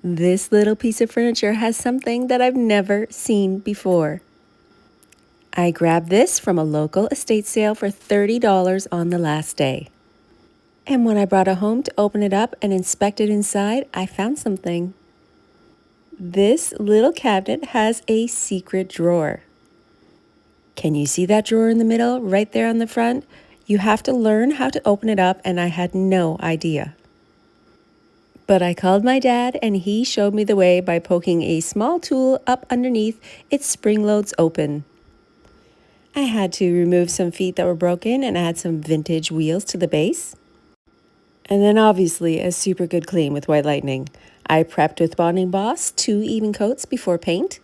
This little piece of furniture has something that I've never seen before. I grabbed this from a local estate sale for $30 on the last day. And when I brought it home to open it up and inspect it inside, I found something. This little cabinet has a secret drawer. Can you see that drawer in the middle, right there on the front? You have to learn how to open it up, and I had no idea. But I called my dad, and he showed me the way by poking a small tool up underneath its spring loads open. I had to remove some feet that were broken and add some vintage wheels to the base. And then obviously a super good clean with White Lightning. I prepped with Bonding Boss 2 even coats before paint.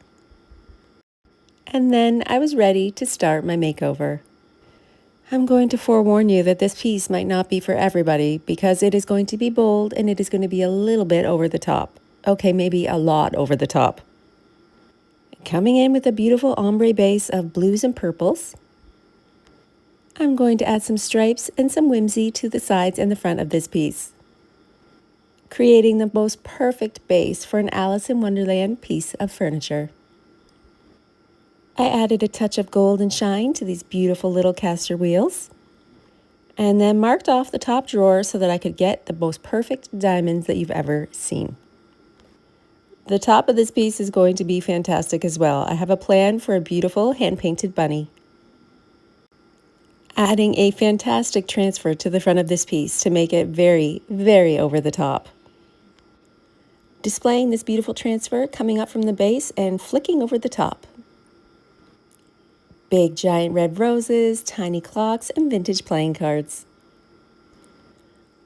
And then I was ready to start my makeover. I'm going to forewarn you that this piece might not be for everybody because it is going to be bold and it is going to be a little bit over the top. Okay, maybe a lot over the top. Coming in with a beautiful ombre base of blues and purples, I'm going to add some stripes and some whimsy to the sides and the front of this piece, creating the most perfect base for an Alice in Wonderland piece of furniture. I added a touch of gold and shine to these beautiful little caster wheels, and then marked off the top drawer so that I could get the most perfect diamonds that you've ever seen. The top of this piece is going to be fantastic as well. I have a plan for a beautiful hand-painted bunny. Adding a fantastic transfer to the front of this piece to make it very, very over the top. Displaying this beautiful transfer coming up from the base and flicking over the top. Big giant red roses, tiny clocks, and vintage playing cards.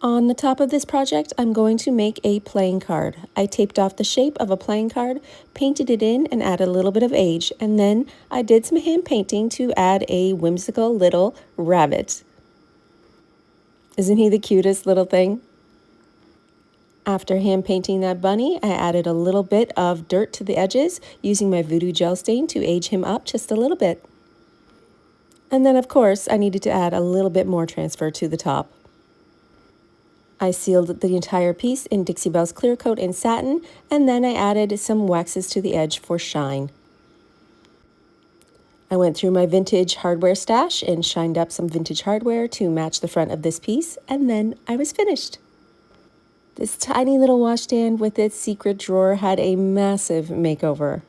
On the top of this project, I'm going to make a playing card. I taped off the shape of a playing card, painted it in, and added a little bit of age, and then I did some hand painting to add a whimsical little rabbit. Isn't he the cutest little thing? After hand painting that bunny, I added a little bit of dirt to the edges using my voodoo gel stain to age him up just a little bit. And then, of course, I needed to add a little bit more transfer to the top. I sealed the entire piece in Dixie Belle's clear coat and satin, and then I added some waxes to the edge for shine. I went through my vintage hardware stash and shined up some vintage hardware to match the front of this piece, and then I was finished. This tiny little washstand with its secret drawer had a massive makeover.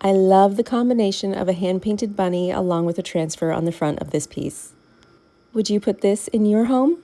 I love the combination of a hand-painted bunny along with a transfer on the front of this piece. Would you put this in your home?